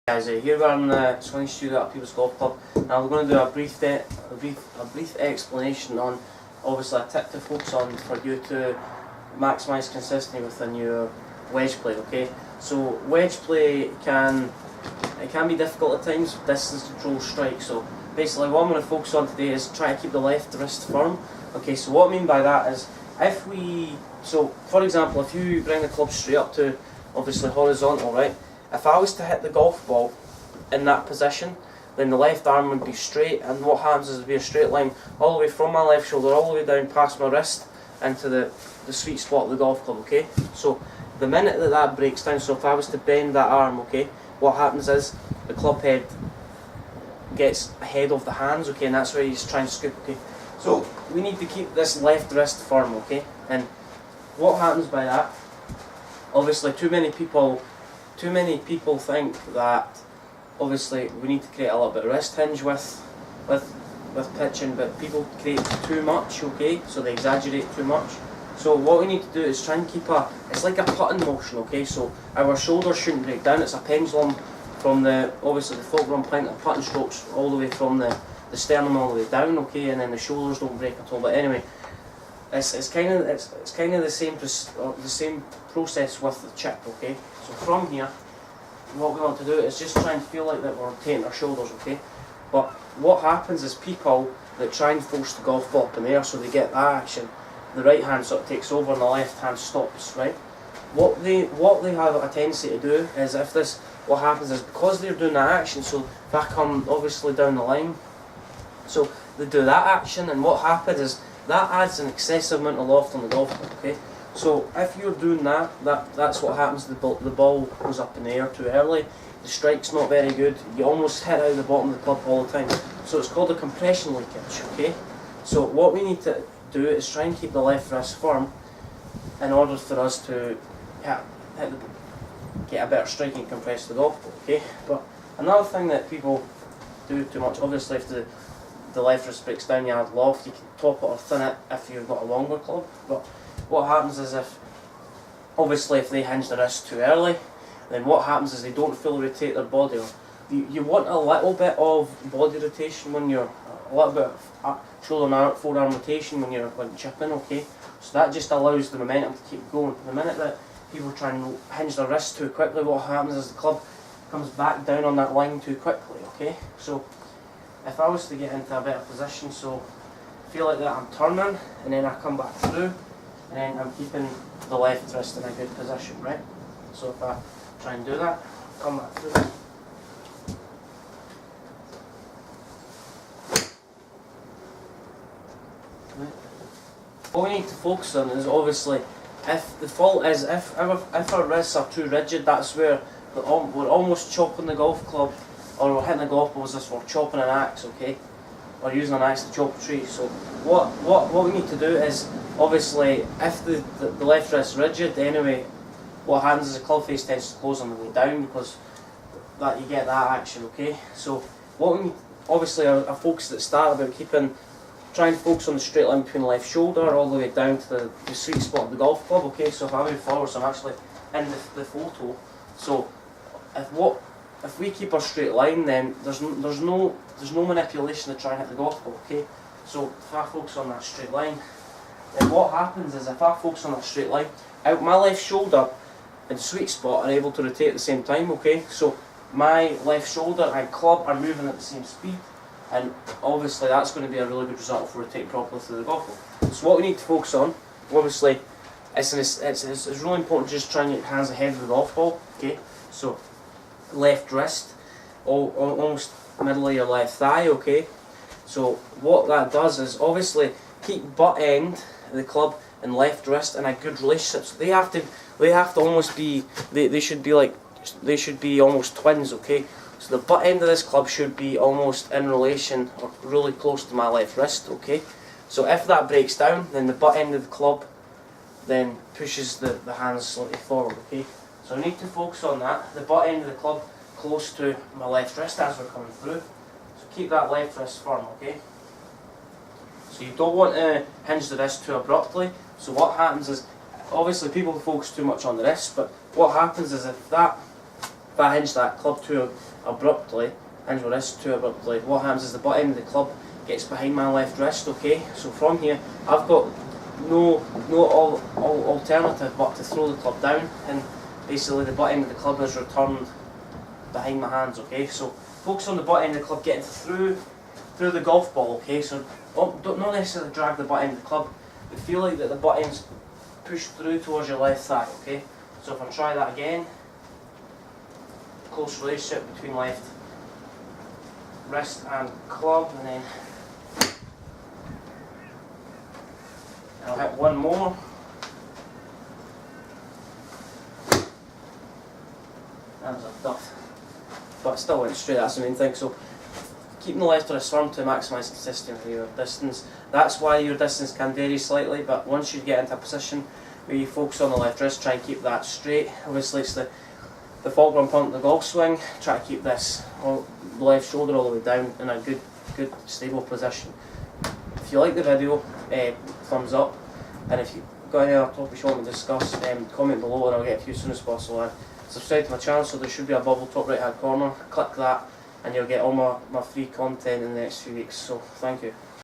Guys, here we are in the swimming studio at People's Golf Club. Now we're going to do a brief explanation on, obviously, a tip to focus on for you to maximise consistency within your wedge play. Okay, so wedge play can be difficult at times. Distance control strike. So basically, what I'm going to focus on today is try to keep the left wrist firm. Okay, so what I mean by that is for example, if you bring the club straight up to obviously horizontal, right? If I was to hit the golf ball in that position, then the left arm would be straight, and what happens is it would be a straight line all the way from my left shoulder all the way down past my wrist into the sweet spot of the golf club. Okay, so the minute that breaks down, so if I was to bend that arm, okay, what happens is the club head gets ahead of the hands, okay, and that's where you try and scoop. Okay, so we need to keep this left wrist firm, okay, and what happens by that, obviously too many people think that obviously we need to create a little bit of wrist hinge with pitching, but people create too much, okay, so they exaggerate too much. So what we need to do is try and keep it's like a putting motion, okay, so our shoulders shouldn't break down. It's a pendulum from obviously the fulcrum point of putting strokes all the way from the sternum all the way down, okay, and then the shoulders don't break at all. But anyway, it's kind of the same process with the chip, okay. So from here, what we want to do is just try and feel like that we're rotating our shoulders, okay. But what happens is people that try and force the golf ball up in the air so they get that action, the right hand sort of takes over and the left hand stops, right? What they have a tendency to do is what happens is because they're doing that action, so if I come obviously down the line, so they do that action, and what happens is that adds an excessive amount of loft on the golf ball, okay? So if you're doing that's what happens. The ball goes up in the air too early. The strike's not very good. You almost hit out the bottom of the club all the time. So it's called a compression leakage. Okay. So what we need to do is try and keep the left wrist firm in order for us to get a better strike and compress the golf ball. Okay. But another thing that people do too much, obviously, if the left wrist breaks down, you add loft. You can top it or thin it if you've got a longer club. But what happens is if they hinge the wrist too early, then what happens is they don't fully rotate their body. You want a little bit of body rotation when you're a little bit of shoulder and forearm rotation when you're chipping, okay. So that just allows the momentum to keep going. The minute that people try and hinge their wrist too quickly, what happens is the club comes back down on that line too quickly, okay. So if I was to get into a better position, so feel like that I'm turning and then I come back through, and then I'm keeping the left wrist in a good position, right? So if I try and do that, come back through. Right. What we need to focus on is obviously if our wrists are too rigid, that's where we're almost chopping the golf club, or we're hitting the golf ball as if we're chopping an axe, okay? Or using an axe to chop a tree. So what we need to do is, obviously, if the left wrist is rigid, anyway, what happens is the club face tends to close on the way down because you get that action, okay? So what we need, obviously, our focus at the start about trying to focus on the straight line between the left shoulder all the way down to the sweet spot of the golf club, okay? So if I move forward, so I'm actually in the photo. So if we keep our straight line, then there's no manipulation to try and hit the golf ball, okay? So if I focus on that straight line, then what happens is if I focus on that straight line, out my left shoulder and sweet spot are able to rotate at the same time, okay? So my left shoulder and club are moving at the same speed, and obviously that's going to be a really good result if we rotate properly through the golf ball. So what we need to focus on, obviously, it's really important to just try and get your hands ahead of the golf ball, okay? So left wrist, almost middle of your left thigh, okay? So what that does is obviously keep butt end of the club and left wrist in a good relationship. So they have to almost be, they should be almost twins, okay? So the butt end of this club should be almost in relation or really close to my left wrist, okay? So if that breaks down, then the butt end of the club then pushes the hands slightly forward, okay? So I need to focus on that, the butt end of the club close to my left wrist as we're coming through. So keep that left wrist firm, okay? So you don't want to hinge the wrist too abruptly. So what happens is, obviously people focus too much on the wrist, but what happens is if that If I hinge that club too abruptly, hinge my wrist too abruptly, what happens is the butt end of the club gets behind my left wrist, okay? So from here, I've got no alternative but to throw the club down, and basically the butt end of the club is returned behind my hands, okay? So focus on the butt end of the club getting through the golf ball, okay? So don't not necessarily drag the butt end of the club, but feel like that the butt end's pushed through towards your left thigh, okay? So if I try that again, close relationship between left wrist and club, and then I'll hit one more. That was a duff, but it still went straight, that's the main thing. So keeping the left wrist firm to maximise consistency of your distance. That's why your distance can vary slightly, but once you get into a position where you focus on the left wrist, try and keep that straight. Obviously it's the fulcrum point of the golf swing, try to keep this the left shoulder all the way down in a good stable position. If you like the video, thumbs up, and if you've got any other topics you want me to discuss, comment below and I'll get to you as soon as possible. And subscribe to my channel, so there should be a bubble top right hand corner, click that and you'll get all my free content in the next few weeks, so thank you.